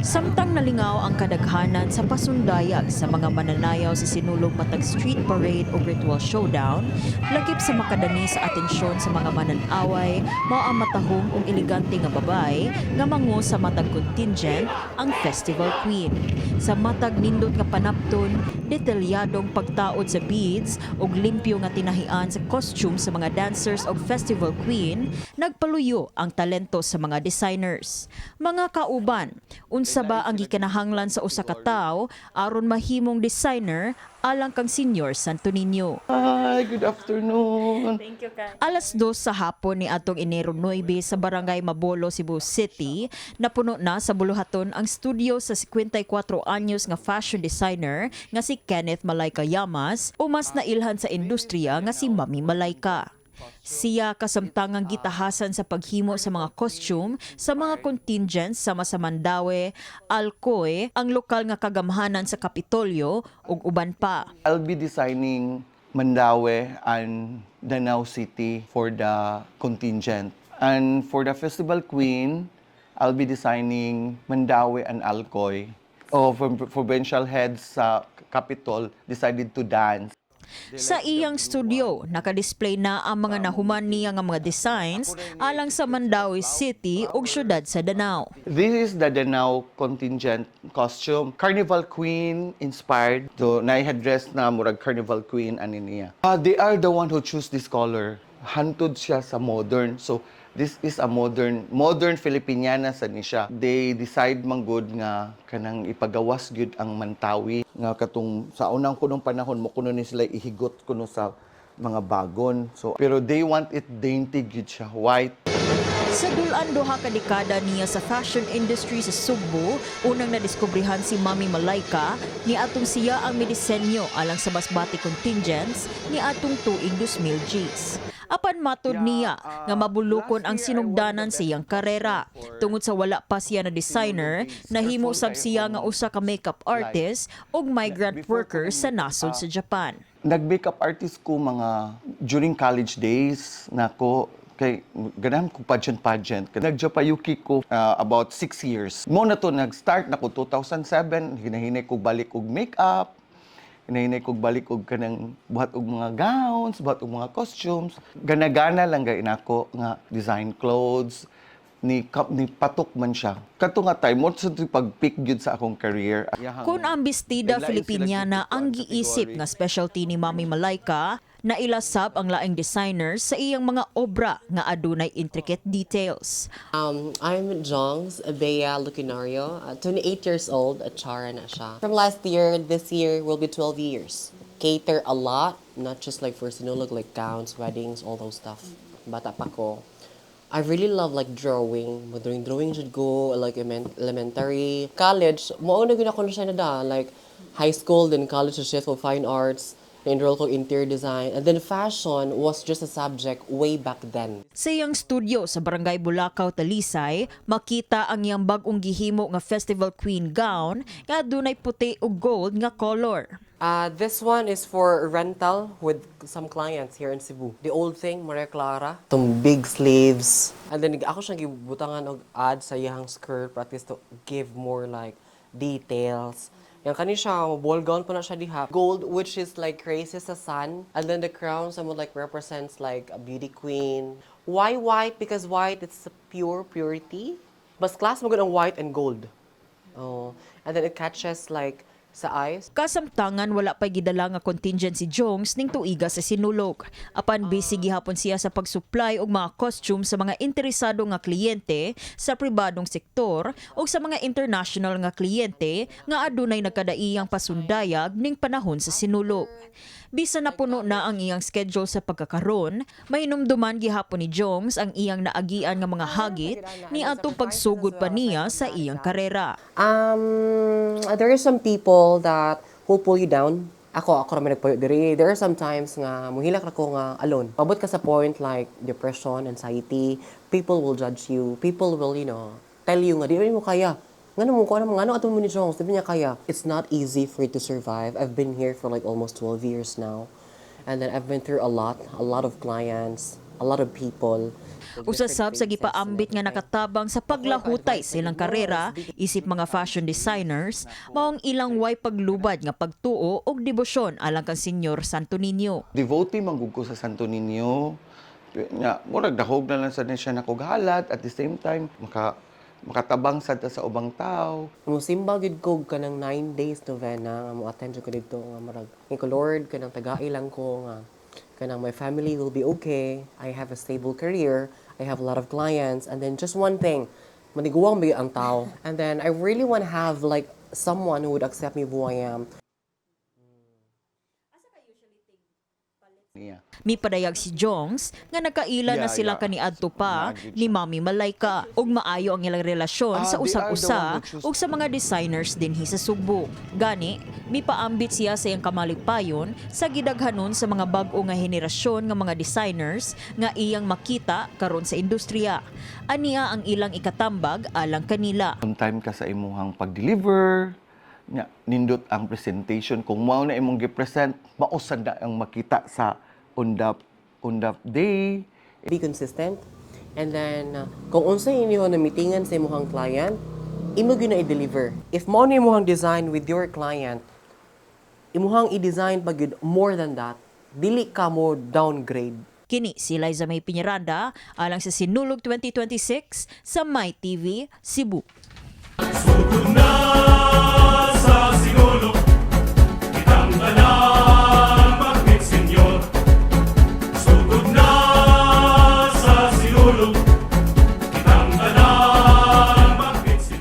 Samtang nalingaw ang kadaghanan sa pasundayag sa mga mananayaw sa sinulog matag street parade o virtual showdown, lagip sa makadani sa atensyon sa mga mananaway, mao ang matahong ug elegante nga babay nga mangu sa matag contingent ang Festival Queen. Sa matag nindot nga panapton, detalyadong pagtaod sa beads ug limpyo nga tinahian sa costume sa mga dancers og Festival Queen, nagpaluyo ang talento sa mga designers. Mga kauban, unsa ba ang gikanahanglan sa usa ka tawo aron mahimong designer alang kang Senior Santo Niño? Hi, good afternoon. Thank you, Kay. Alas 2 sa hapon ni atong Enero 9 sa Barangay Mabolo, Cebu City, napuno na sa buluhaton ang studio sa 54 anyos nga fashion designer nga si Kenneth Malayka Yamas o mas nailhan sa industriya nga si Mami Malayka. Siya kasamtangang gitahasan sa paghimo sa mga costume sa mga contingents sama sa Mandaue, Alcoy, ang lokal nga kagamhanan sa Kapitolyo ug uban pa. I'll be designing Mandaue and Danau City for the contingent. And for the Festival Queen, I'll be designing Mandaue and Alcoy. Provincial heads sa Capitol decided to dance. Sa iyang studio, nakadisplay na ang mga nahuman niya nga mga designs alang sa Mandaue City ug syudad sa Danau. This is the Danau contingent costume. Carnival Queen inspired. So, na-headdress na murag Carnival Queen ani niya. They are the one who choose this color. Hantod siya sa modern. So, this is a modern Filipiniana sa ni siya. They decide manggod nga kanang ipagawas gyud ang Mantawi nga katong sa unang kunong panahon mo kuno ni sila ihigot kuno sa mga bagon. So pero they want it dainty gyud siya, white. Sa dulan duha ka dekada niya sa fashion industry sa Sugbo, unang nadiskubrihan si Mami Malayka ni atong siya ang midisenyo alang sa basbati contingents ni atong tuig 2000 Gs. Apan matod niya nga mabulukon ang sinugdanan sa iyang karera. Tungod sa wala pa siya na designer, nahimo sab siya nga usa ka makeup artist ug migrant worker sa nasod sa Japan. Nag-makeup artist ko mga during college days nako kay ganam ko pageant. Nag-Japayuki ko about 6 years. Mo na to nag-start na ko 2007, hinahinay ko balik og makeup. Hinahinay ko balik og kanang buhat og mga gowns, buhat og mga costumes. Gana-gana lang gay nako nga design clothes ni patok man siya. Kato nga time mo sa pag-pick gyud sa akong career. Kung ang bestida Filipiniana ang giisip nga specialty ni Mami Malayka, nailasab ang laing designers sa iyang mga obra nga adunay intricate details. I'm Jongs Bea Lucinario, 28 years old, at Chara na siya. From last year, this year will be 12 years. Cater a lot, not just like for sinulog, like gowns, weddings, all those stuff. Bata pa ko. I really love like drawing. Doing drawing should go like elementary. College, mauna gina ko na siya na da. Like high school, then college to shift for fine arts. Na-enroll ko interior design. And then fashion was just a subject way back then. Sa iyang studio sa Barangay Bulacau, Talisay, makita ang iyang bag-ong gihimo nga Festival Queen gown nga adunay puti ug gold nga color. This one is for rental with some clients here in Cebu. The old thing, Maria Clara. Some big sleeves. And then ako siyang gibutangan og add sa iyang skirt para at least to give more like details. Yang kani siya, ball gown pa na siya diha. Gold, which is like crazy sa sun. And then the crown, someone like represents like a beauty queen. Why white? Because white, it's a purity. Mas class mo ang white and gold. Oh. And then it catches like sa eyes. Kasamtangan wala pa'y gidala nga contingent si Jongs ning tuiga sa sinulog. Apan busy gihapon siya sa pag-supply og mga costume sa mga interesado nga kliyente sa pribadong sektor o sa mga international nga kliyente nga adunay nagkadaiyang pasundayag ning panahon sa sinulog. Bisan na puno na ang iyang schedule sa pagkakaron, mahinumduman gihapon ni Jongs ang iyang naagian nga mga hagit ni atong pagsugod pa niya sa iyang karera. There are some people that will pull you down. Ako naman nagpuyo diri. There are some times nga muhilak ra ko nga alone. Pabot ka sa point like depression, anxiety, people will judge you. People will, tell you nga di mo kaya. Ngano mo ko ano ato mo ni Jongs, di niya kaya. It's not easy for you to survive. I've been here for like almost 12 years now. And then I've been through a lot of clients. a lot of people. Usasab sa gipaambit nga nakatabang sa paglahutay silang karera isip mga fashion designers maong ilang way paglubad nga pagtuo og debosyon alang kan Senyor Santo Niño. Devotee manggug ko sa Santo Niño. Nya murag dahog na lang sa siya nakughalat at the same time makatabang sad ta sa ubang tao. Musimba gid ko kanang 9 days novena nga mo attend ko dito nga marag ko Lord kanang tagai lang ko nga kanang my family will be okay. I have a stable career. I have a lot of clients, and then just one thing, maniguwang ba ang tao. And then I really want to have like someone who would accept me who I am. Niya. Mipadayag si Jongs nga nakaila na sila kaniadto pa ni Mami Malayka ug maayo ang ilang relasyon sa usag-usa ug sa mga designers dinhi sa Sugbo. Gani, mipaambit siya sa iyang kamaligpayon sa gidaghanon sa mga bag-o nga henerasyon nga mga designers nga iyang makita karon sa industriya. Aniya ang ilang ikatambag alang kanila. Sometime ka sa imuhang pag-deliver, nya nindot ang presentation kung mao na imong gi-present, mausad na ang makita sa undap day. Be consistent. And then, kung unsa inyo na meetingan sa imuhang client, imo gyud na i-deliver. If mo ni imuhang design with your client, imuhang i-design pag yun more than that, dili ka mo downgrade. Kini si Liza May Piñaranda alang sa Sinulog 2026 sa My TV Cebu. Sugod na sa sinulog, kitang tanan maging senyor. Sugod na sa sinulog,